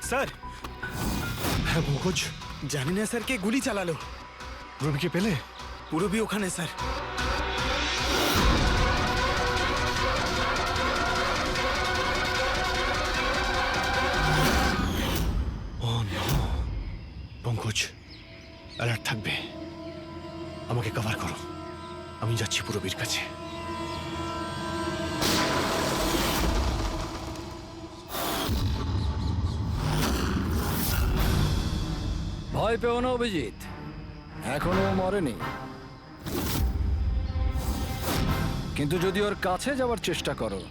Sir. হ্যাঁ পঙ্কজ, জানি না স্যার কে গুলি চালালো। রবিকে পেলে? পুরবি ওখানে sir. Oh no. Pankaj, alert থাকবে। আমাকে কভার করো, আমি যাচ্ছি পুরবীর কাছে। ভয় পেও না অভিজিৎ, এখনো ও মরেনি। কিন্তু যদি ওর কাছে যাওয়ার চেষ্টা করো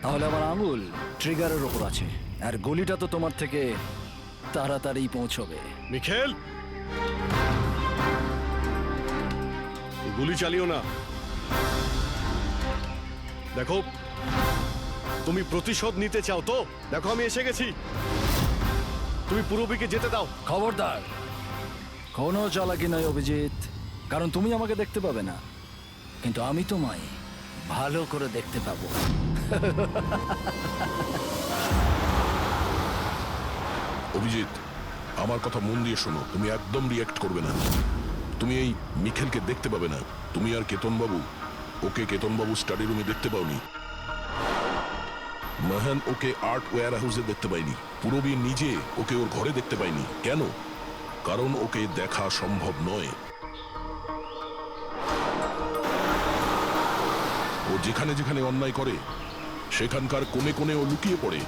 তাহলে আমার আঙুল ট্রিগারের ওপর আছে, আর গুলিটা তো তোমার থেকে তাড়াতাড়ি পৌঁছবে। মিখেল, গুলি চালিও না। দেখো, তুমি প্রতিশোধ নিতে চাও তো? দেখো আমি এসে গেছি, তুমি পুরবীকে যেতে দাও। খবরদার, কোনো চালাকি নয় অভিজিৎ, কারণ তুমি আমাকে দেখতে পাবে না, কিন্তু আমি তোমায় ভালো করে দেখতে পাবো। অভিজিৎ, আমার কথা মন দিয়ে শোনো, তুমি একদম রিঅ্যাক্ট করবে না। তুমি এই মিখেলকে দেখতে পাবে না। তুমি আর কেতনবাবু, ওকে কেতনবাবু স্টাডি রুমে দেখতে পাওনি। মাহান ওকে আর্ট ওয়্যার হাউসে দেখতে পাইনি। পুরবী নিজে ওকে ওর ঘরে দেখতে পাইনি। কেন? কারণ ওকে দেখা সম্ভব নয়। ও যেখানে যেখানে অন্যায় করে সেখানকার কোণে কোণে ও লুকিয়ে পড়ে।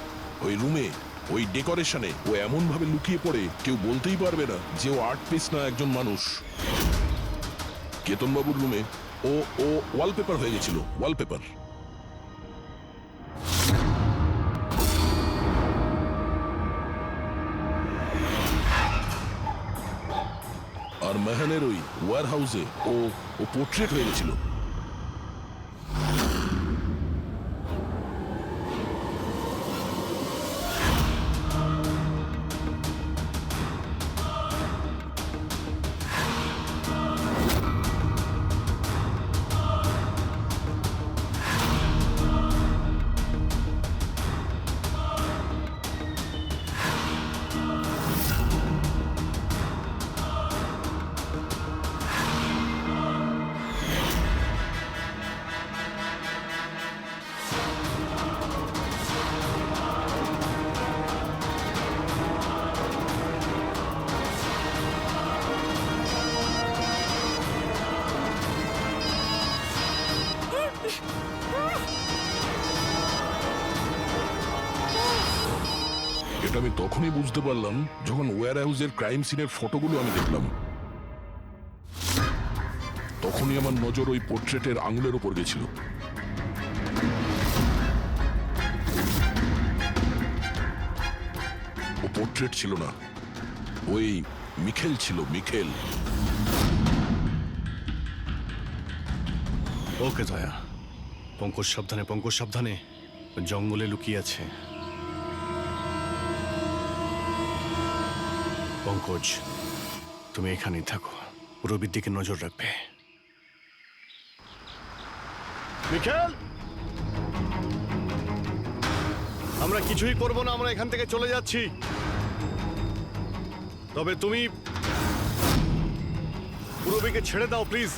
ওই রুমে, ওই ডেকোরেশনে ও এমন ভাবে লুকিয়ে পড়ে কেউ বলতেই পারবে না যে ও আর্ট পিস না একজন মানুষ। কেতনবাবুর রুমে ও ও ওয়ালপেপার হয়ে গেছিল, ওয়ালপেপার। আর মেহানের ওই ওয়্যার হাউসে ও ও পোর্ট্রেট হয়ে গেছিল। এটা আমি তখনই বুঝতে পারলাম যখন ওয়্যার হাউসের ক্রাইম সিনের ফটোগুলো আমি দেখলাম। তখনই আমার নজর ওই পোর্ট্রেটের আঙুলের উপর গেছিল। ও পোর্ট্রেট ছিল না, ওই মিখেল ছিল, মিখেল। ওকে দয়া, পঙ্কজ সাবধানে, পঙ্কজ সাবধানে, জঙ্গলে লুকিয়ে আছে। পঙ্কজ, তুমি এখানেই থাকো, পুরবীর দিকে নজর রাখবে। মিখেল, আমরা কিছুই করবো না, আমরা এখান থেকে চলে যাচ্ছি। তবে তুমি পুরবীকে ছেড়ে দাও প্লিজ।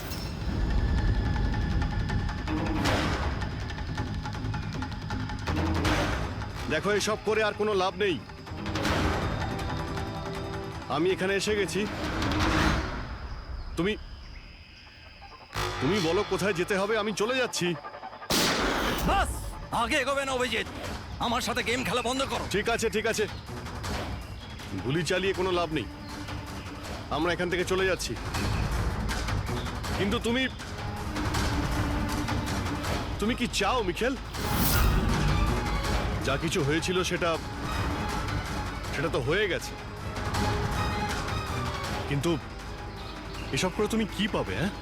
দেখো, এসব করে আর কোনো লাভ নেই। আমি এখানে এসে গেছি, তুমি তুমি বলো কোথায় যেতে হবে, আমি চলে যাচ্ছি। বাস, আগে এগোবে না অভিজিৎ, আমার সাথে গেম খেলা বন্ধ করো। ঠিক আছে, ঠিক আছে, গুলি চালিয়ে কোনো লাভ নেই, আমরা এখান থেকে চলে যাচ্ছি। কিন্তু তুমি তুমি কি চাও মিখেল? যা কিছু হয়েছিল সেটা সেটা তো হয়ে গেছে, কিন্তু এসব করে তুমি কি পাবে? হ্যাঁ,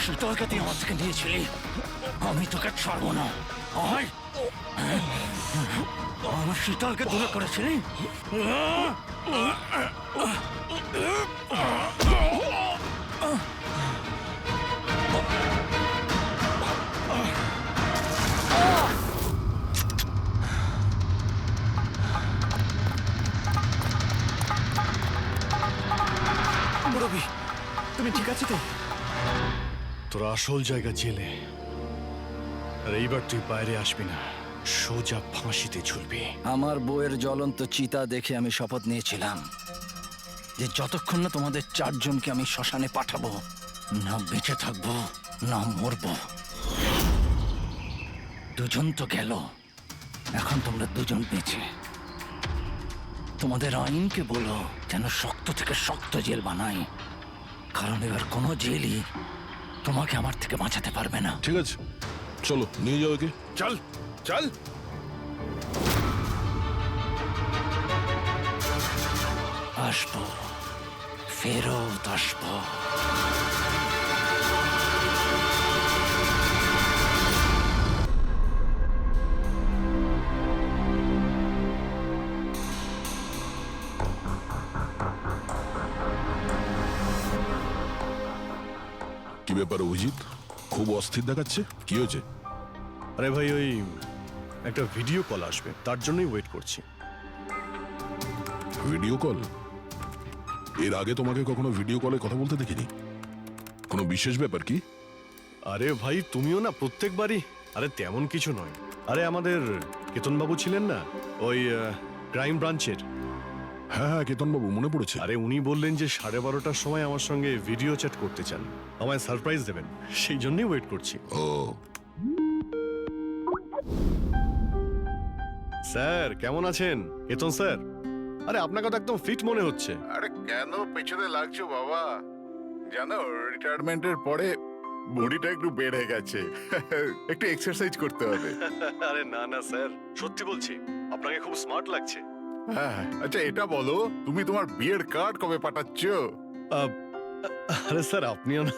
শীতলকে তুই আমার থেকে নিয়েছিলি, আমি তোকে ছাড়বো না। আয়, আমার শীতলকে দূরে করেছিলি। রবি, তুমি ঠিক আছো তো? তোর আসল জায়গা জেলে, আর এইবার তুই বাইরে আসবি না, সোজা ফাঁসিতে ঝুলবি। আমার বউয়ের জ্বলন্ত চিতা দেখে আমি শপথ নিয়েছিলাম যে যতক্ষণ না তোমাদের চারজনকে আমি শ্মশানে পাঠাবো, না বেঁচে থাকবো না মরবো। দুজন তো গেল, এখন তোমরা দুজন বেঁচে। তোমাদের আইনকে বলো যেন শক্ত থেকে শক্ত জেল বানাই, কারণ এবার কোনো জেলই তোমাকে আমার থেকে বাঁচাতে পারবে না। ঠিক আছে, চলো নিয়ে যাও একে। চল চল। আসবো, ফেরত আসবো। কি ব্যাপার অভিজিৎ, খুব অস্থির দেখাচ্ছে, কি হয়েছে? আরে ভাই, ওই একটা ভিডিও কল আসবে, তার জন্যই ওয়েট করছি। Video call? এর আগে তোমাকে কখনো ভিডিও কলে কথা বলতে দেখিনি। কোনো বিশেষ ব্যাপার কি? আরে ভাই, তুমিও না প্রত্যেকবারই। আরে তেমন কিছু নয়। আরে আমাদের কেতনবাবু ছিলেন না, ওই ক্রাইম ব্রাঞ্চের। হ্যাঁ হ্যাঁ, কেতনবাবু, মনে পড়েছে। আরে উনি বললেন যে 12:30টার সময় আমার সঙ্গে ভিডিও চ্যাট করতে চান, আমায় সারপ্রাইজ দেবেন, সেই জন্যই ওয়েট করছি। ও, স্যার কেমন আছেন? কেতন স্যার, আরে আপনাকে তো একদম ফিট মনে হচ্ছে। আরে কেন পেছনে লাগছো বাবা? জানো, রিটায়ারমেন্টের পরে বডিটা একটু বেড়ে গেছে। একটু এক্সারসাইজ করতে হবে। আরে না না স্যার, সত্যি বলছি, আপনাকে খুব স্মার্ট লাগছে। হ্যাঁ, আচ্ছা এটা বলো, তুমি তোমার বিয়ের কার্ড কবে পাঠাচ্ছ? আরে স্যার আপনিও না।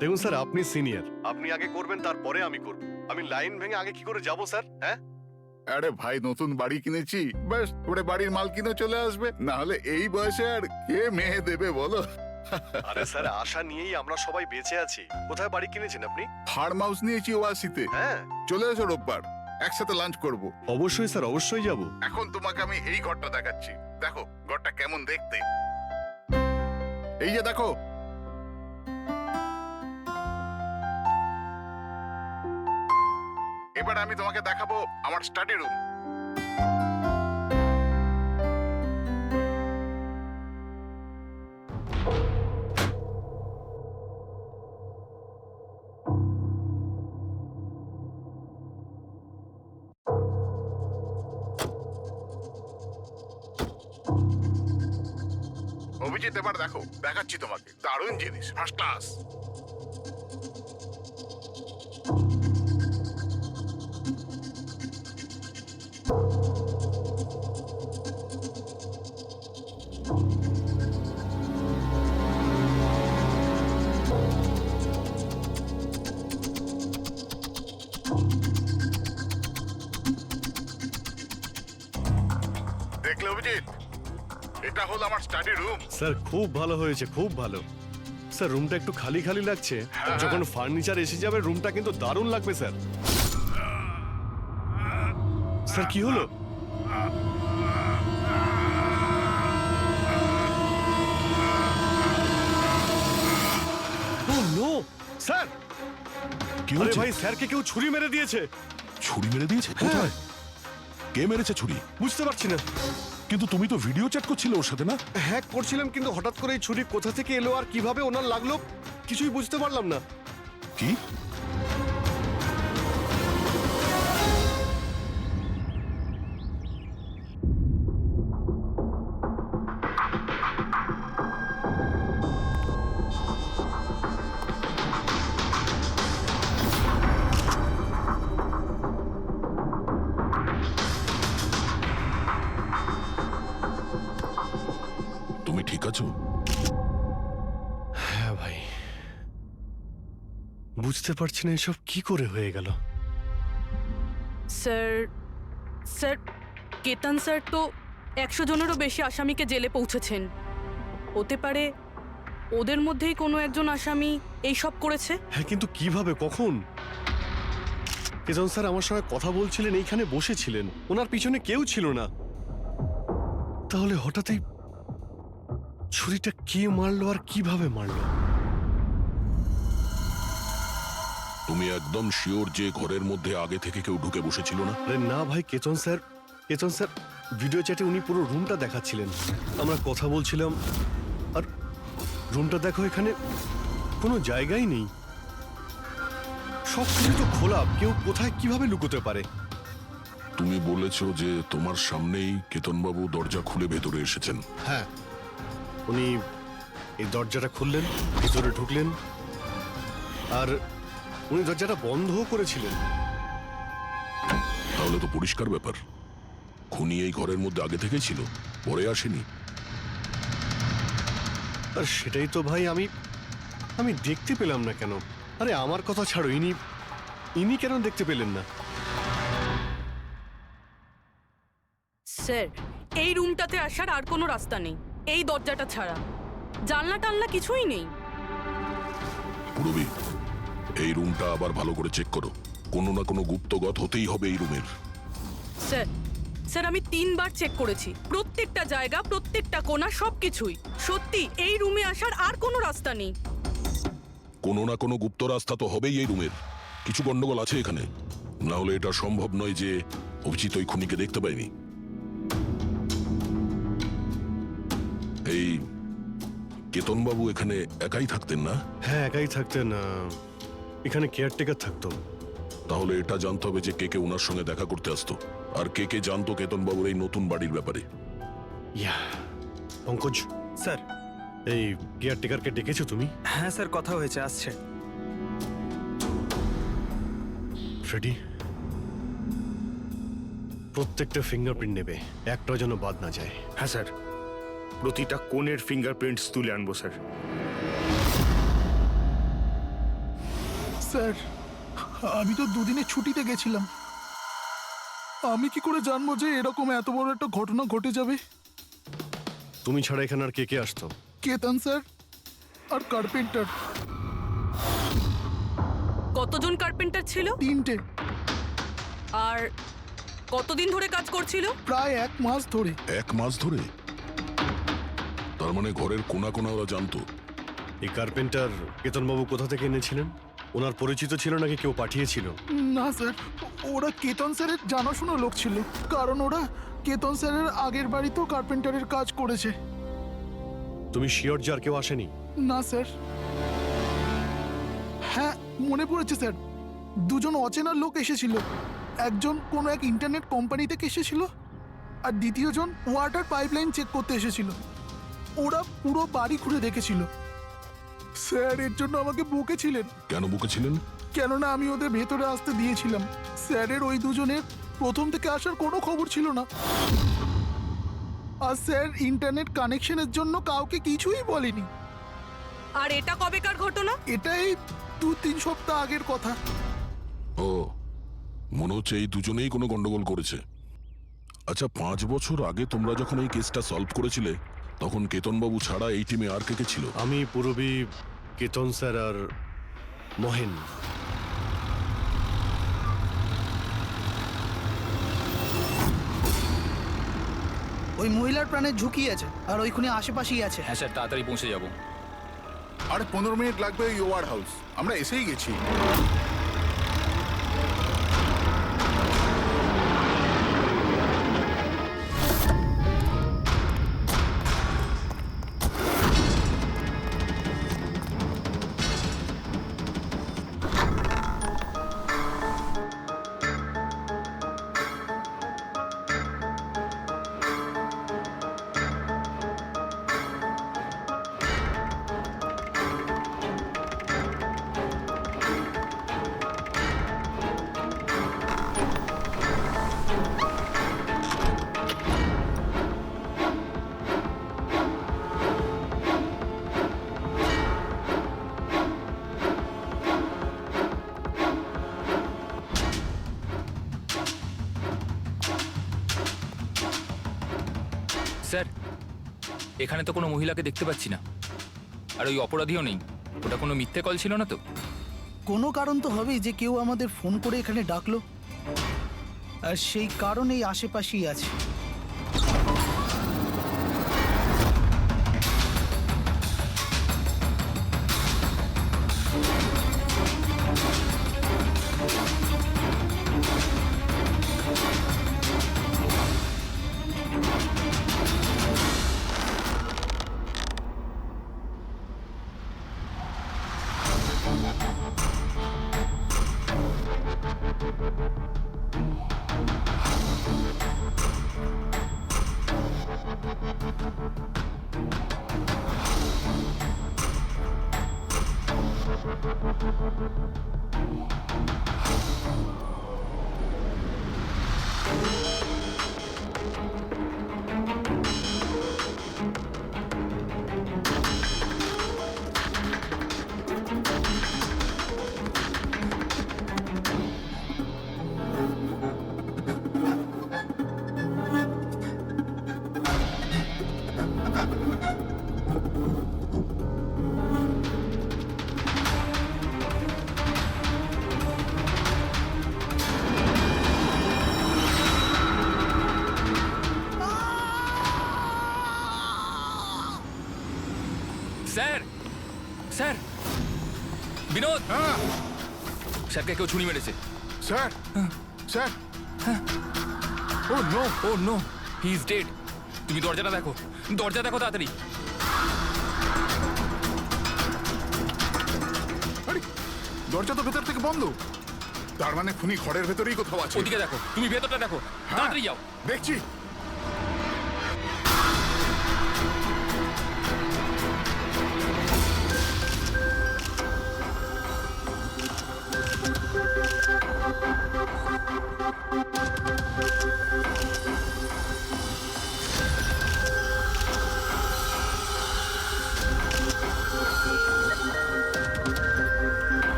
দেখুন স্যার, আপনি সিনিয়র, আপনি আগে করবেন, তারপরে আমি করব। আমি লাইন ভেঙে আগে কি করে যাব স্যার? হ্যাঁ, আরে ভাই, নতুন বাড়ি কিনেছি, ব্যাস ওরে বাড়ির মাল কিনে চলে আসবে, না হলে এই বয়সে আর কে মেয়ে দেবে বলো? আরে স্যার, আশা নিয়েই আমরা সবাই বেঁচে আছি। কোথায় বাড়ি কিনেছেন আপনি? ফার্ম হাউস নিয়েছি ওয়াসিতে। হ্যাঁ, চলে এসো রোববার, একসাথে লাঞ্চ করব। অবশ্যই স্যার, অবশ্যই যাব। এখন তোমাকে আমি এই ঘরটা দেখাচ্ছি, দেখো ঘরটা কেমন দেখতে। এই যে দেখো, এবার আমি তোমাকে দেখাবো আমার স্টাডি রুম। অভিজিৎ, এবার দেখো, দেখাচ্ছি তোমাকে দারুণ জিনিস, ফার্স্ট ক্লাস। দেখলে অভিজিৎ, এটা হলো আমার স্টাডি রুম। স্যার খুব ভালো হয়েছে, খুব ভালো। স্যার রুমটা একটু খালি খালি লাগছে, যখন ফার্নিচার এসে যাবে রুমটা কিন্তু দারুণ লাগবে স্যার। স্যার কি হলো? ও নো স্যার! কি আরে হয়েছে? ভাই, স্যারকে কেউ ছুরি মেরে দিয়েছে। ছুরি মেরে দিয়েছে? কোথায়? কে মেরেছে ছুরি? বুঝতে পারছি না। কিন্তু তুমি তো ভিডিও চ্যাট করছিলে ওর সাথে, না? হ্যাক করছিলাম, কিন্তু হঠাৎ করে এই ছুরি কোথা থেকে এলো আর কিভাবে ওনার লাগলো কিছুই বুঝতে পারলাম না। কি? তুমি ঠিক আছো? হ্যাঁ ভাই, বুঝতে পারছি না এসব কি করে হয়ে গেল। স্যার স্যার কেতন স্যার তো 100 জনেরও বেশি আসামিকে জেলে পৌঁছেছেন। হতে পারে ওদের মধ্যেই কোনো একজন আসামি এই সব করেছে। হ্যাঁ, কিন্তু কিভাবে, কখন? কেতন স্যার আমার সঙ্গে কথা বলছিলেন, এইখানে বসেছিলেন, ওনার পিছনে কেউ ছিল না। তাহলে হঠাৎই ছুরিটা কে মারলো আর কিভাবে মারলো? তুমি একদম শিওর যে ঘরের মধ্যে আগে থেকে কেউ ঢুকে বসেছিল না? আরে না ভাই, কেতন স্যার ভিডিও চ্যাটে উনি পুরো রুমটা দেখাচ্ছিলেন, আমরা কথা বলছিলাম। আর রুমটা দেখো, এখানে কোনো জায়গাই নেই, সব কিছু তো খোলা, কেউ কোথায় কিভাবে লুকোতে পারে? তুমি বলেছো যে তোমার সামনেই কেতনবাবু দরজা খুলে ভেতরে এসেছেন। হ্যাঁ, উনি এই দরজাটা খুললেন, ভিতরে ঢুকলেন, আর উনি দরজাটা বন্ধও করেছিলেন। তাহলে তো পরিষ্কার ব্যাপার, খুনি এই ঘরের মধ্যে আগে থেকেই ছিল, পরে আসেনি। আর সেটাই তো ভাই আমি দেখতে পেলাম না কেন? আরে আমার কথা ছাড়ো, ইনি কেন দেখতে পেলেন না? স্যার এই রুমটাতে আসার আর কোনো রাস্তা নেই, এই দরজাটা ছাড়া। জানলা টানলা কিছুই নেই। পুরবি, এই রুমটা আবার ভালো করে চেক করো, কোনো না কোনো গুপ্তগত হতেই হবে এই রুমের। স্যার স্যার আমি 3 বার চেক করেছি, প্রত্যেকটা জায়গা, প্রত্যেকটা কোণা, সবকিছুই। সত্যি এই রুমে আসার আর কোনো রাস্তা নেই। কোনো না কোনো গুপ্ত রাস্তা তো হবেই এই রুমের, কিছু গন্ডগোল আছে এখানে, না হলে এটা সম্ভব নয় যে অভিজিৎ ওই খুনিকে দেখতে পায়নি। এই কেতনবাবু এখানে একাই থাকতেন না? হ্যাঁ, একাই থাকতেন, এখানে কেয়ারটেকার থাকতো। তাহলে এটা জানতে হবে যে কে কে ওনার সঙ্গে দেখা করতে আসতো, আর কে কে জানতো কেতনবাবুর এই নতুন বাড়ির ব্যাপারে। ইয়া, পঙ্কজ স্যার। এই কেয়ারটেকারকে ডেকেছো তুমি? হ্যাঁ স্যার, কথা হয়েছে, আসছে। ফ্রেডি, প্রত্যেকটা ফিঙ্গারপ্রিন্ট নেবে, একটাও যেন বাদ না যায়। হ্যাঁ স্যার, প্রতিটা কোণের ফিঙ্গারপ্রিন্টস তুলে আনবো স্যার। স্যার, আমি তো দুদিনের ছুটিতে গেছিলাম, আমি কি করে জানবো যে এরকম এত বড় একটা ঘটনা ঘটে যাবে? তুমি ছাড়া এখানে আর কে কে আসতো? কেতন স্যার আর কার্পেন্টার, কতজন কার্পেন্টার ছিল? 3টে। আর কতদিন ধরে কাজ করছিল? প্রায় 1 মাস ধরে। 1 মাস ধরে? তার মানে ঘরের কোনা কোনা ওরা জানতো। এই কার্পেন্টার কেতনবাবু কোথা থেকে এনেছিলেন? ওনার পরিচিত ছিল নাকি কেউ পাঠিয়েছিল? না স্যার, ওরা কেতন স্যারের জানাশোনা লোক ছিল, কারণ ওরা কেতন স্যারের আগের বাড়িতেও কার্পেন্টারের কাজ করেছে। তুমি শিওর যে আর কেউ আসেনি? না স্যার। হ্যাঁ, মনে পড়েছে স্যার, 2জন অচেনা লোক এসেছিল। একজন কোনো এক ইন্টারনেট কোম্পানি থেকে এসেছিল, আর দ্বিতীয়জন ওয়াটার পাইপলাইন চেক করতে এসেছিল। ওরা পুরো বাড়ি ঘুরে দেখেছিল। স্যার এর জন্য আমাকে বকেছিলেন। কেন বকেছিলেন? কেননা আমি ওদের ভেতরে আসতে দিয়েছিলাম। স্যারের ওই 2জনের প্রথম থেকে আসার কোনো খবর ছিল না, আর স্যার ইন্টারনেট কানেকশনের জন্য কাউকে কিছুই বলেনি। আর এটা কবেকার ঘটনা? এটাই 2-3 সপ্তাহ আগের কথা। ও, মনে হচ্ছে এই দুজনেই কোনো গন্ডগোল করেছে। আচ্ছা, 5 বছর আগে তোমরা যখন এই কেসটা সলভ করেছিলে, তখন কেতনবাবু ছাড়া এই টিমে আর কে কে ছিল? আমি, পুরবী, কেতন স্যার আর মহেন। ওই মহিলার প্রাণের ঝুঁকি আছে, আর ওইখানে আশেপাশেই আছে। হ্যাঁ স্যার, তাড়াতাড়ি পৌঁছে যাব। আর 15 মিনিট লাগবে ওই ওয়ার হাউস, আমরা এসেই গেছি। স্যার, এখানে তো কোনো মহিলাকে দেখতে পাচ্ছি না, আর ওই অপরাধীও নেই। ওটা কোনো মিথ্যে কল ছিল না তো? কোনো কারণ তো হবেই যে কেউ আমাদের ফোন করে এখানে ডাকলো, আর সেই কারণেই আশেপাশেই আছে। স্যার, স্যার, বিনোদ, স্যারকে কেউ ছুরি মেরেছে। Sir sir oh no, oh no, he is dead. তুমি দরজাটা দেখো, দরজা দেখো তাড়াতাড়ি। আরে দরজা তো ভেতর থেকে বন্ধ, তার মানে খুনি ঘরের ভেতরেই কোথাও আছে। ওদিকে দেখো, তুমি ভেতরটা দেখো, তাড়াতাড়ি যাও। দেখছি।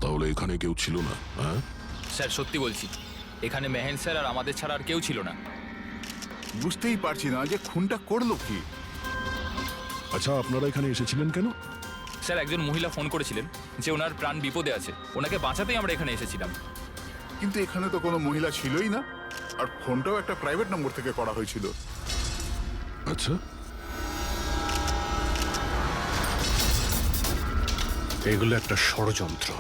তাহলে এখানে কেউ ছিল না? হ্যাঁ, স্যার সত্যি বলছি, এখানে মেহেন স্যার আর আমাদের ছাড়া আর কেউ ছিল না। বুঝতেই পারছি না যে খুনটা করলো কি। আচ্ছা, আপনারা এখানে এসেছিলেন কেন? স্যার, একজন মহিলা ফোন করেছিলেন যে ওনার প্রাণ বিপদে আছে, ওনাকে বাঁচাতেই আমরা এখানে এসেছিলাম। কিন্তু এখানে তো কোনো মহিলা ছিলই না, আর ফোনটাও একটা প্রাইভেট নম্বর থেকে করা হয়েছিল। আচ্ছা, এগুলো একটা ষড়যন্ত্র,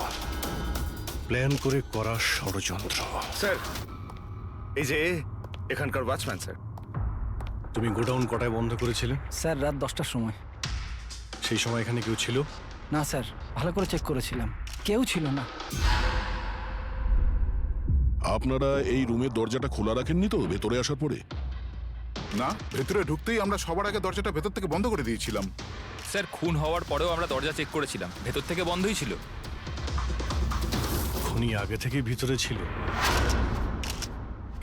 প্ল্যান করে করা ষড়যন্ত্র। স্যার, এই যে এখানকার ওয়াচম্যান স্যার। তুমি গোডাউন কটায় বন্ধ করেছিলে? স্যার রাত 10টার সময়। সেই সময় এখানে কেউ ছিল? না স্যার, ভালো করে চেক করেছিলাম, কেউ ছিল না। আপনারা এই রুমের দরজাটা খোলা রাখেননি তো ভেতরে আসার পরে? না, ভেতরে ঢুকতেই আমরা সবার আগে দরজাটা ভেতর থেকে বন্ধ করে দিয়েছিলাম। স্যার, খুন হওয়ার পরেও আমরা দরজা চেক করেছিলাম, ভেতর থেকে বন্ধই ছিল। খুনি আগে থেকেই ভিতরে ছিল,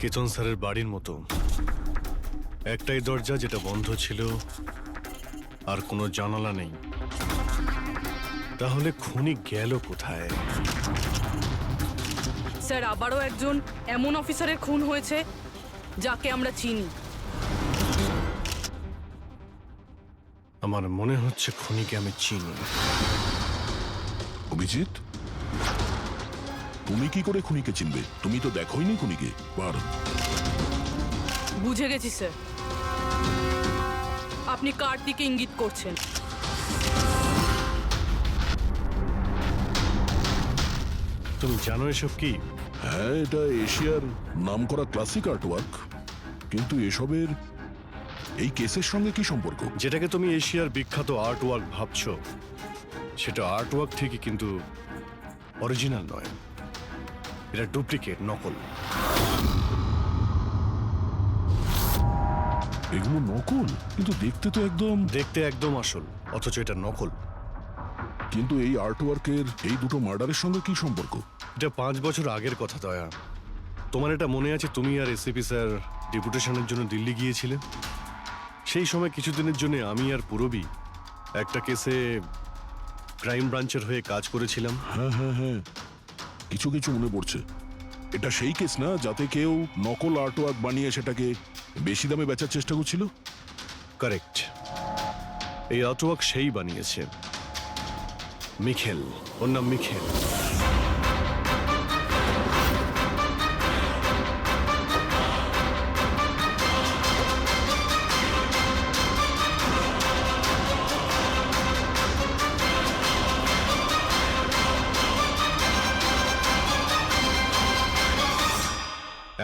কেতন স্যারের বাড়ির মতো। একটাই দরজা যেটা বন্ধ ছিল, আর কোনো জানালা নেই। তাহলে খুনি গেল কোথায়? স্যার, আবারও একজন এমন অফিসারের খুন হয়েছে যাকে আমরা চিনি। আমার মনে হচ্ছে খুনিকে আমি চিনি। অভিজিৎ, তুমি কি করে খুনিকে চিনবে? তুমি তো দেখোইনি খুনিকে। বার বুঝে গেছি স্যার, আপনি কার দিকে ইঙ্গিত করছেন। তুমি জানো এসব কি? হ্যাঁ, এটা এশিয়ার নামকরা ক্লাসিক আর্টওয়ার্ক, কিন্তু এসবের এই কেসের সঙ্গে কি সম্পর্ক? যেটাকে তুমি এশিয়ার বিখ্যাত আর্ট ওয়ার্ক ভাবছো, সেটা আর্ট ওয়ার্ক ঠিকই, কিন্তু অরিজিনাল নয়। এটা ডুপ্লিকেট, নকল। এগুলো নকল, কিন্তু দেখতে একদম আসল, অথচ এটা নকল। কিন্তু এই আর্টওয়ার্কের এই দুটো মার্ডারের সঙ্গে কি সম্পর্ক? এটা 5 বছর আগের কথা দয়া। তোমার এটা মনে আছে? তুমি আর এসিপি স্যার ডেপুটেশনের জন্য দিল্লি গিয়েছিলে। সেই সময় কিছুদিনের জন্য আমি আর পুরবী একটা কেসে ক্রাইম ব্রাঞ্চের হয়ে কাজ করেছিলাম। হ্যাঁ হ্যাঁ হ্যাঁ, কিছু কিছু মনে পড়ছে। এটা সেই কেস না যাতে কেউ নকল আর্টওয়ার্ক বানিয়ে সেটাকে বেশি দামে বেচার চেষ্টা করছিল? কারেক্ট। এই আর্টওয়ার্ক সেই বানিয়েছে, মিখেল। ওর নাম মিখেল।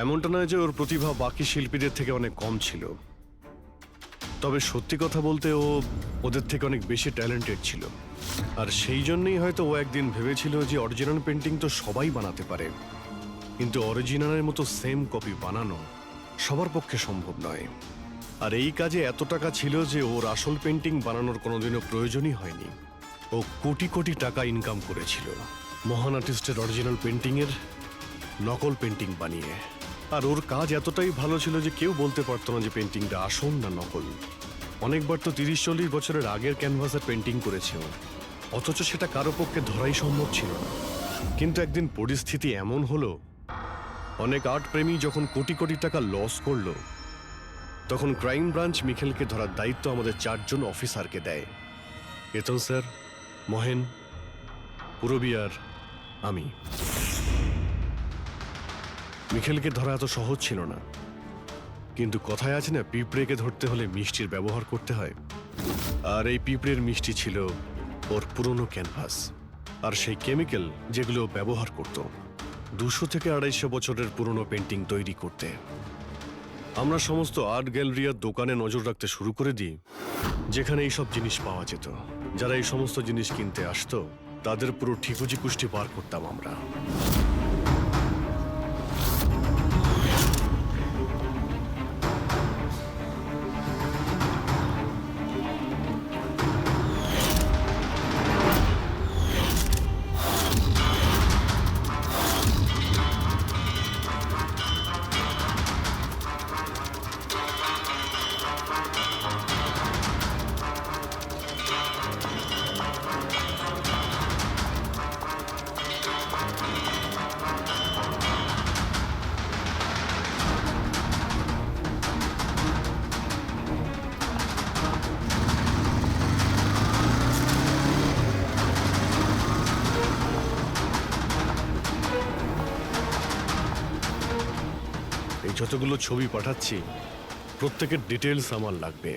এমনটা নয় যে ওর প্রতিভা বাকি শিল্পীদের থেকে অনেক কম ছিল, তবে সত্যি কথা বলতে ও ওদের থেকে অনেক বেশি ট্যালেন্টেড ছিল। আর সেই জন্যই হয়তো ও একদিন ভেবেছিল যে অরিজিনাল পেন্টিং তো সবাই বানাতে পারে, কিন্তু অরিজিনালের মতো সেম কপি বানানো সবার পক্ষে সম্ভব নয়। আর এই কাজে এত টাকা ছিল যে ওর আসল পেন্টিং বানানোর কোনোদিনও প্রয়োজনই হয়নি। ও কোটি কোটি টাকা ইনকাম করেছিল মহান আর্টিস্টের অরিজিনাল পেন্টিংয়ের নকল পেন্টিং বানিয়ে। আর ওর কাজ এতটাই ভালো ছিল যে কেউ বলতে পারতো না যে পেন্টিংটা আসল না নকল। অনেকবার তো 30-40 বছরের আগের ক্যানভাসের পেন্টিং করেছে ও, অথচ সেটা কারো পক্ষে ধরাই সম্ভব ছিল না। কিন্তু একদিন পরিস্থিতি এমন হলো, অনেক আর্ট প্রেমী যখন কোটি কোটি টাকা লস করলো, তখন ক্রাইম ব্রাঞ্চ মিখেলকে ধরার দায়িত্ব আমাদের 4 জন অফিসারকে দেয়। কেতন স্যার, মহেন, পুরবী আর আমি। মিখেলকে ধরা এত সহজ ছিল না, কিন্তু কথায় আছে না, পিঁপড়েকে ধরতে হলে মিষ্টির ব্যবহার করতে হয়। আর এই পিঁপড়ের মিষ্টি ছিল ওর পুরনো ক্যানভাস আর সেই কেমিক্যাল যেগুলো ব্যবহার করত 200 থেকে 250 বছরের পুরনো পেন্টিং তৈরি করতে। আমরা সমস্ত আর্ট গ্যালারি আর দোকানে নজর রাখতে শুরু করে দিই যেখানে এইসব জিনিস পাওয়া যেত। যারা এই সমস্ত জিনিস কিনতে আসতো তাদের পুরো ঠিকুজি কুষ্টি পার করতাম আমরা। যতগুলো ছবি পাঠাচ্ছি প্রত্যেকের ডিটেলস আমার লাগবে।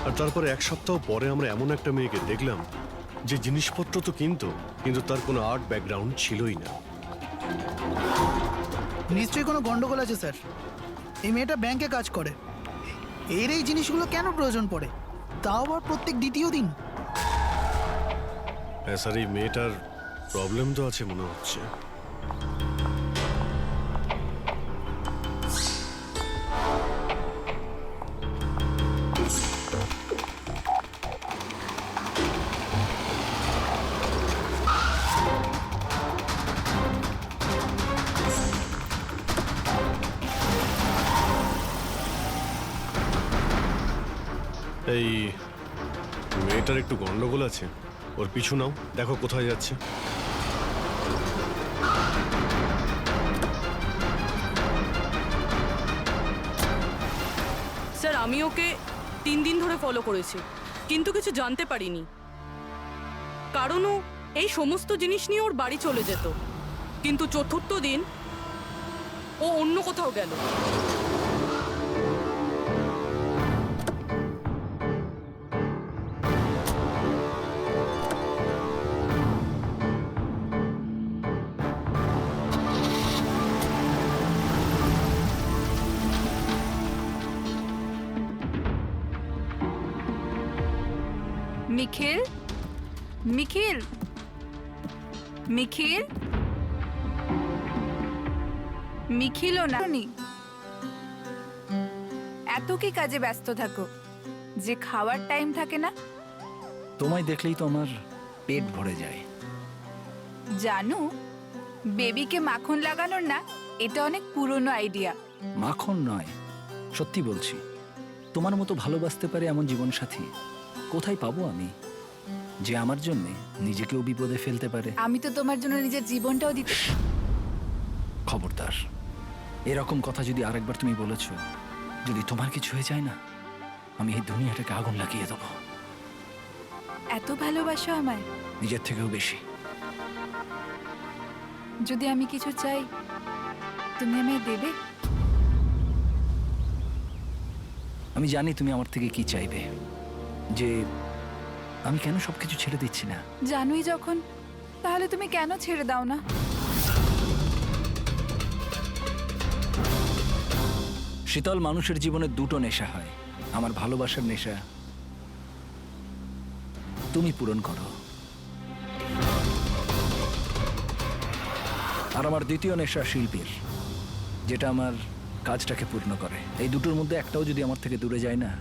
আর তারপরে 1 সপ্তাহ পরে আমরা এমন একটা মেয়েকে দেখলাম যে জিনিসপত্র তো কিনতো, কিন্তু তার কোনো আর্ট ব্যাকগ্রাউন্ড ছিলই না। নিশ্চয়ই কোনো গন্ডগোল আছে স্যার। এই মেয়েটা ব্যাংকে কাজ করে, এর এই জিনিসগুলো কেন প্রয়োজন পড়ে, তাও আবার প্রত্যেক দ্বিতীয় দিন? হ্যাঁ স্যার, এই মেয়েটার প্রবলেম তো আছে মনে হচ্ছে। এই মেয়েটার একটু গন্ডগোল আছে, ওর পিছু নাও, দেখো কোথায় যাচ্ছে। স্যার, আমি ওকে 3 দিন ধরে ফলো করেছি, কিন্তু কিছু জানতে পারিনি। কারণ ও এই সমস্ত জিনিস নিয়ে ওর বাড়ি চলে যেত, কিন্তু 4র্থ দিন ও অন্য কোথাও গেল। নিখিল, নিখিল, নিখিল, নিখিলও না নি। এত কি কাজে ব্যস্ত থাকো যে খাওয়ার টাইম থাকে না? তোমায় দেখলেই তো আমার পেট ভরে যায়। জানো, বেবিকে মাখন লাগানোর না এটা অনেক পুরনো আইডিয়া। মাখন নয়, সত্যি বলছি, তোমার মতো ভালোবাসতে পারে এমন জীবনসাথী কোথায় পাবো আমি, যে আমার জন্য নিজেকেও বিপদে ফেলতে পারে। আমি তো তোমার জন্য নিজের জীবনটাও দিতে। খবরদার, এরকম কথা যদি আরেকবার তুমি বলেছ, যদি তোমার কিছু হয়ে যায় না, আমি এই দুনিয়াটাকে আগুন লাগিয়ে দেবো। এত ভালোবাসো আমায়? নিজের থেকেও বেশি। যদি আমি কিছু চাই তুমি আমায় দেবে? আমি জানি তুমি আমার থেকে কি চাইবে, যে আমি কেন সবকিছু ছেড়ে দিচ্ছি না। জানোই যখন, তাহলে তুমি কেন ছেড়ে দাও না? শীতল, মানুষের জীবনে দুটো নেশা হয়, আমার ভালোবাসার নেশা তুমি পূরণ করো, আর আমার দ্বিতীয় নেশা শিল্পীর, যেটা আমার কাজটাকে পূর্ণ করে। এই দুটোর মধ্যে একটাও যদি আমার থেকে দূরে যায় না,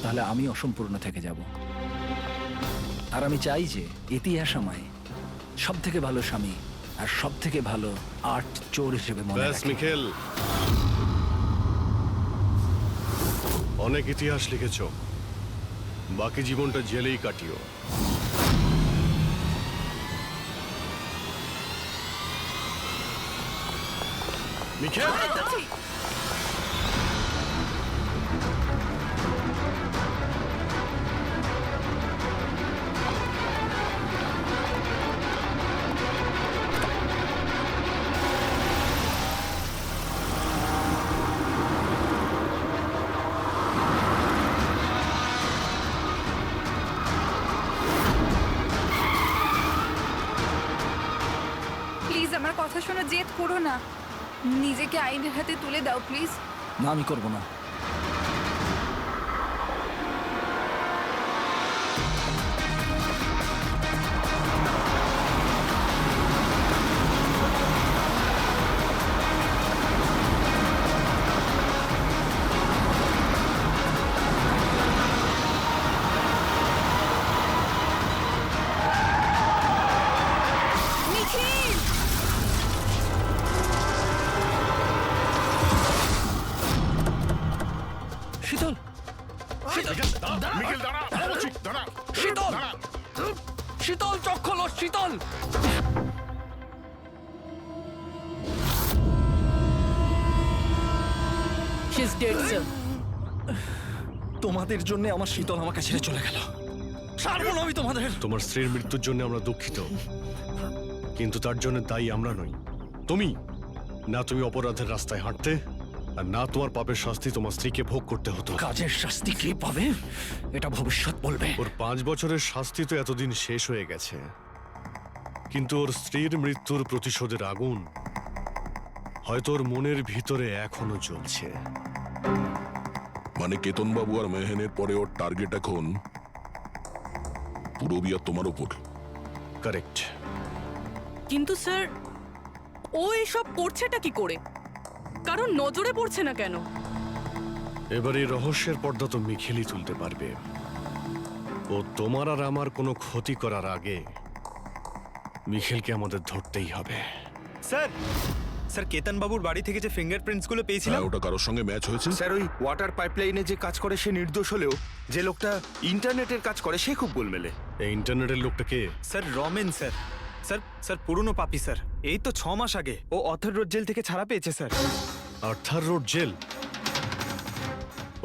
তাহলে আমি অসম্পূর্ণ থেকে যাব। আর আমি চাই যে ইতিহাস আমায় সব থেকে ভালো স্বামী আর সব থেকে ভালো আর্ট চোর হিসেবে মনে ব্যাস রাখে। মিখেল, অনেক ইতিহাস লিখেছ, বাকি জীবনটা জেলেই কাটিও। মিখেল, প্লিজ আমার কথা শোনো, জেদ করো না। নিজেকে আইনের হাতে তুলে দাও প্লিজ। না, আমি করব না। নিখিল! শীতল, মিখেল দাঁড়া, বলছি, দাঁড়া, শীতল, দাঁড়া। শীতল, চোখ খোলো, শীতল। She is dead, sir. তোমাদের জন্য আমার শীতল আমাকে ছেড়ে চলে গেল। ছাড়বো না আমি তোমাদের। তোমার স্ত্রীর মৃত্যুর জন্য আমরা দুঃখিত, কিন্তু তার জন্য দায়ী আমরা নই, তুমি। না তুমি অপরাধের রাস্তায় হাঁটতে, আর না তোমার পাপের শাস্তি তোমার স্ত্রীকে ভোগ করতে হতো। কাজের শাস্তি কে পাবে এটা ভবিষ্যৎ বলবে। ওর 5 বছরের শাস্তি তো এতদিন শেষ হয়ে গেছে, কিন্তু ওর স্ত্রীর মৃত্যুর প্রতিশোধের আগুন হয়তো ওর মনের ভিতরে এখনো জ্বলছে। মানে কেতন বাবু আর মেহেনের পরে ওর টার্গেট এখন পুরবি আর তোমার ওপর। কারেক্ট। কিন্তু স্যার, ও এসব করছেটা কি করে? কারণ নজরে পড়ছে না কেন? এবার এই রহস্যের পর্দা তো মিখেলই তুলতে পারবে। ও তোমার আর আমার কোনো ক্ষতি করার আগে মিখেলকে আমাদের ধরতেই হবে। স্যার, স্যার, কেতন বাবুর বাড়ি থেকে যে ফিঙ্গারপ্রিন্টসগুলো পেয়েছিলাম, হ্যাঁ, ওটা কারোর সঙ্গে ম্যাচ হয়েছে? স্যার ওই ওয়াটার পাইপলাইনে যে কাজ করে সে নির্দোষ হলেও যে লোকটা ইন্টারনেটের কাজ করে সে খুব গোলমেলে। এই ইন্টারনেটের লোকটা কে? Sir Ramen sir. Sir, sir পুরনো পাপি স্যার। এই তো 6 মাস আগে ও অথর রোড জেল থেকে ছাড়া পেয়েছে স্যার। Arthur road jail?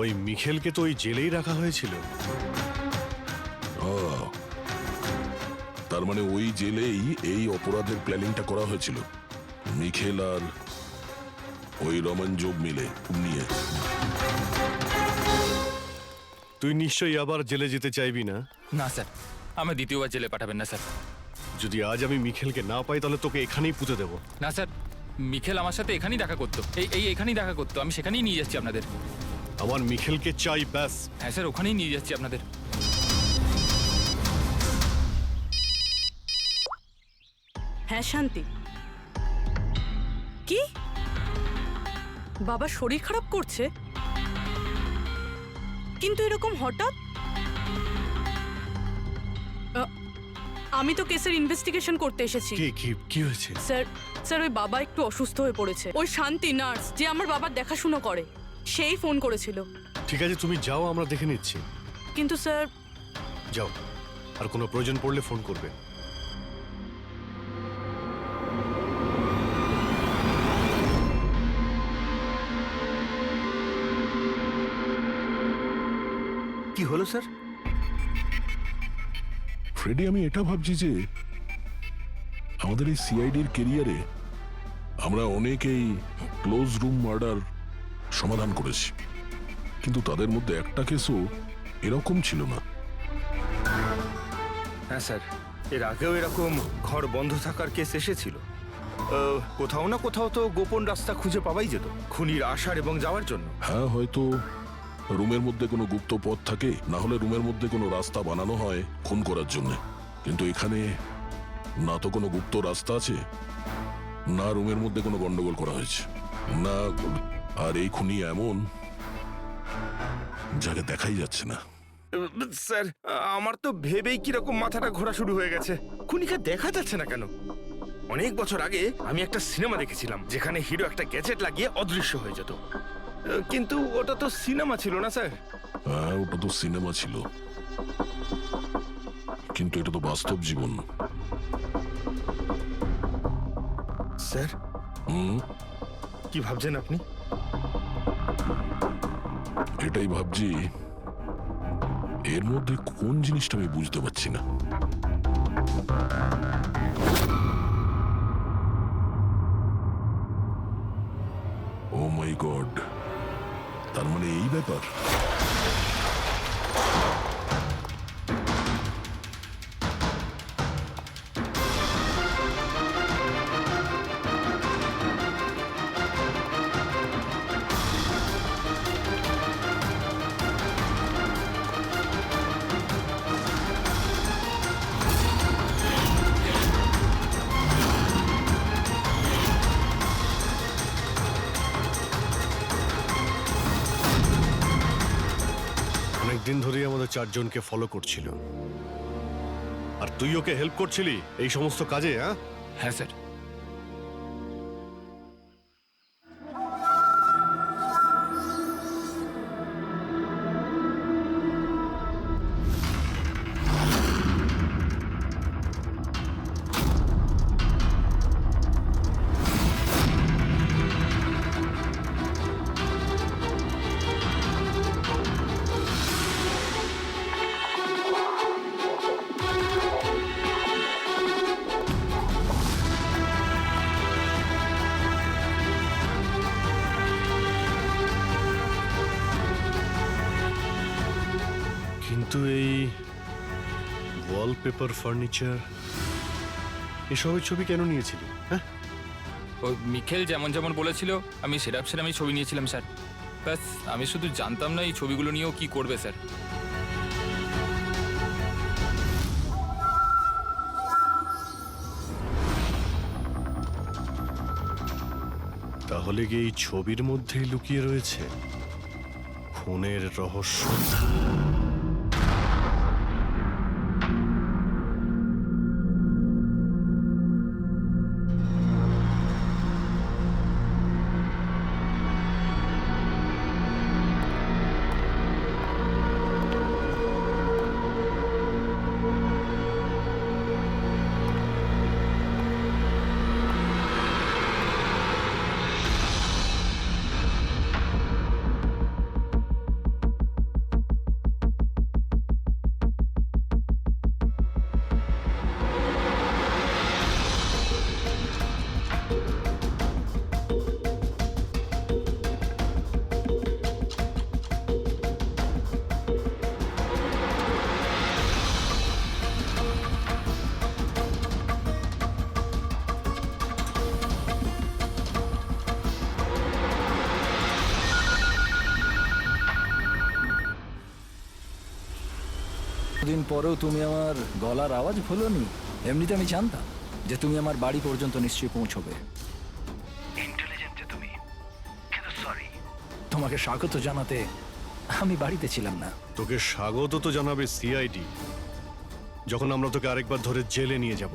ওই মিখেলকে তো ওই জেলেই রাখা হয়েছিল। তার মানে ওই জেলেই এই অপরাধের প্ল্যানিংটা করা হয়েছিল। মিখেল আর ওই রমন যোগ মিলে নিয়ে। তুই নিশ্চয়ই আবার জেলে যেতে চাইবি না? না স্যার, আমার দ্বিতীয়বার জেলে পাঠাবেন না স্যার। যদি আজ আমি মিখেলকে না পাই তাহলে তোকে এখানেই পুঁতে দেবো। না স্যার, মিখেল আমার সাথে এখানেই দেখা করতো, এখানেই দেখা করতো, আমি সেখানেই নিয়ে যাচ্ছি আপনাদের। আমার মিখেলকে চাই, ব্যাস। হ্যাঁ স্যার, ওখানেই নিয়ে যাচ্ছি আপনাদের। হ্যাঁ শান্তি, কি বাবা শরীর খারাপ করছে? কিন্তু এরকম হঠাৎ? আমি তো কেসের ইনভেস্টিগেশন করতে এসেছি। কি হয়েছে? স্যার ওই বাবা একটু অসুস্থ হয়ে পড়েছে। ওই শান্তি নার্স যে আমার বাবার দেখাশুনো করে, সেই ফোন করেছিল। ঠিক আছে, তুমি যাও, আমরা দেখে নিচ্ছি। কিন্তু স্যার। যাও, আর কোনো প্রয়োজন পড়লে ফোন করবে। কি হলো স্যার? ফ্রেডি, আমি এটা ভাবছি যে আমাদের এই সিআইডির কেরিয়ারে আমরা অনেকেই ক্লোজ রুম মার্ডার সমাধান করেছি, কিন্তু তাদের মধ্যে একটা কেসও এরকম ছিল না। হ্যাঁ স্যার, এর আগেও এরকম ঘর বন্ধ থাকার কেস এসেছিল। কোথাও না কোথাও তো গোপন রাস্তা খুঁজে পাওয়াই যেত খুনির আসার এবং যাওয়ার জন্য। হ্যাঁ, হয়তো রুমের মধ্যে কোনো গুপ্ত পথ থাকে, না হলে রুমের মধ্যে কোনো রাস্তা বানানো হয় খুন করার জন্য। কিন্তু এখানে না তো কোনো গুপ্ত রাস্তা আছে, না রুমের মধ্যে কোনো গন্ডগোল করা হয়েছে, না। আর এই খুনি এমন যাকে দেখাই যাচ্ছে না। স্যার, আমার তো ভেবেই কিরকম মাথাটা ঘোরা শুরু হয়ে গেছে। খুনিকে দেখা যাচ্ছে না কেন? অনেক বছর আগে আমি একটা সিনেমা দেখেছিলাম যেখানে হিরো একটা গ্যাজেট লাগিয়ে অদৃশ্য হয়ে যেত, কিন্তু ওটা তো সিনেমা ছিল না স্যার। হ্যাঁ, ওটা তো সিনেমা ছিল, কিন্তু এটা তো বাস্তব জীবন। স্যার, কি ভাবছেন আপনি? এটাই ভাবছি, এর মধ্যে কোন জিনিসটা আমি বুঝতে পারছি না। ও মাই গড, তার মানে এই ব্যাপার। দিন ধরেই আমাদের চারজনকে ফলো করছিল, আর তুই ওকে হেল্প করছিলি এই সমস্ত কাজে? হ্যাঁ স্যার। কিন্তু এই ওয়ালপেপার, ফার্নিচার, এসবের ছবি কেন নিয়েছিলি? ওই মিখেল যেমন যেমন বলেছিল আমি সেরকমই ছবি নিয়েছিলাম স্যার। ব্যাস, আমি শুধু জানতাম না এই ছবিগুলো নিয়েও কি করবে স্যার। তাহলে কি এই ছবির মধ্যেই লুকিয়ে রয়েছে খুনের রহস্য? দিন পরেও তুমি আমার গলার আওয়াজ ভুলোনি। এমনিতে আমি জানতাম যে তুমি আমার বাড়ি পর্যন্ত নিশ্চয়ই পৌঁছবে। ইন্টেলিজেন্ট যে তুমি, কিন্তু সরি, তোমাকে স্বাগত জানাতে আমি বাড়িতে ছিলাম না। তোকে স্বাগত তো জানাবে সিআইডি, যখন আমরা তোকে আরেকবার ধরে জেলে নিয়ে যাব।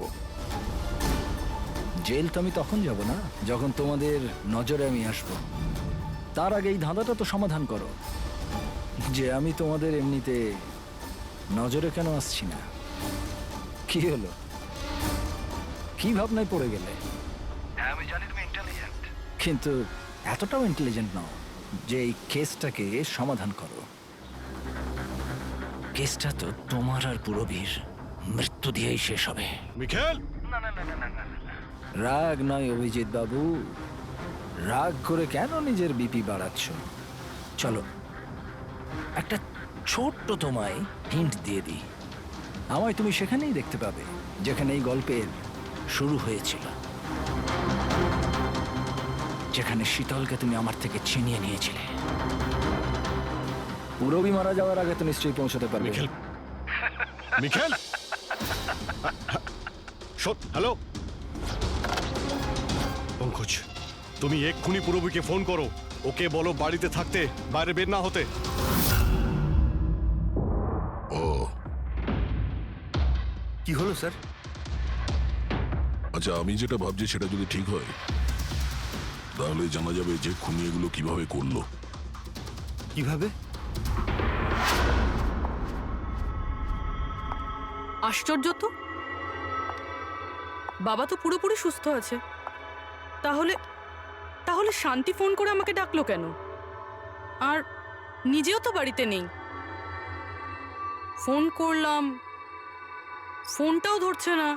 জেল তো আমি তখন যাব না যখন তোমাদের নজরে আমি আসবো। তার আগে এই ধাঁধাটা তো সমাধান করো যে আমি তোমাদের এমনিতে নজরে কেন আসছি না। কি হলো, কি ভাবনায় পড়ে গেলে? আমি জানি তুমি ইন্টেলিজেন্ট, কিন্তু এতটাও ইন্টেলিজেন্ট নও যে এই কেসটাকে সমাধান করো। কেসটা তো তোমার আর পুরবীর মৃত্যু দিয়েই শেষ হবে। মিখেল, রাগ নয় অভিজিৎ বাবু, রাগ করে কেন নিজের বিপি বাড়াচ্ছ? চলো একটা ছোট্ট তোমায় হিন্ট দিয়ে দিই। আমায় তুমি সেখানেই দেখতে পাবে যেখানে এই গল্পের শুরু হয়েছিল, যেখানে শীতলকে তুমি আমার থেকে ছিনিয়ে নিয়েছিলে। পুরবী মারা যাওয়ার আগে তো নিশ্চয়ই পৌঁছতে পারবে। মিখেল, মিখেল, হ্যালো পঙ্কজ, তুমি এক্ষুনি পুরবীকে ফোন করো, ওকে বলো বাড়িতে থাকতে, বাইরে বের না হতে। ও কি হলো স্যার? আচ্ছা, আমি যেটা ভাবছি সেটা যদি ঠিক হয় তাহলে জানা যাবে যে খুনি এগুলো কিভাবে করলো। কিভাবে? আশ্চর্য তো, বাবা তো পুরোপুরি সুস্থ আছে। তাহলে তাহলে শান্তি ফোন করে আমাকে ডাকলো কেন? আর নিজেও তো বাড়িতে নেই। ফোন করলাম, ফোনটাও ধরছে না।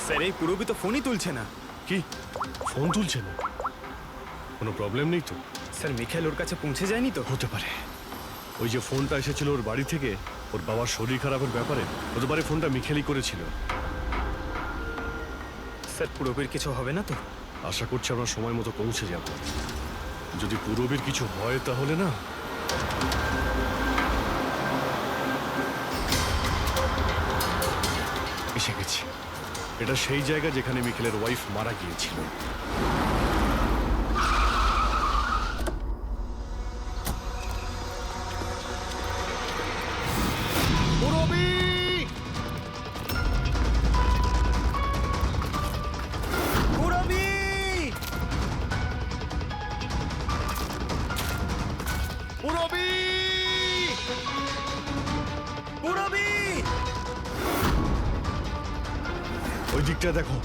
স্যার, এই পুরবী তো ফোনই তুলছে না। কি, ফোন তুলছে না? কোনো প্রবলেম নেই তো? স্যার, মিখেল ওর কাছে পৌঁছে যায়নি তো? হতে পারে। ওই যে ফোনটা এসেছিল ওর বাড়ি থেকে ওর বাবার শরীর খারাপের ব্যাপারে, হতে পারে ফোনটা মিখেলই করেছিল। স্যার, পুরবীর কিছু হবে না তো? আশা করছি আমরা সময় মতো পৌঁছে যাব। যদি পুরবীর কিছু হয় তাহলে না, এসে গেছি। এটা সেই জায়গা যেখানে মিখেলের ওয়াইফ মারা গিয়েছিল। ওই দিকটা দেখো।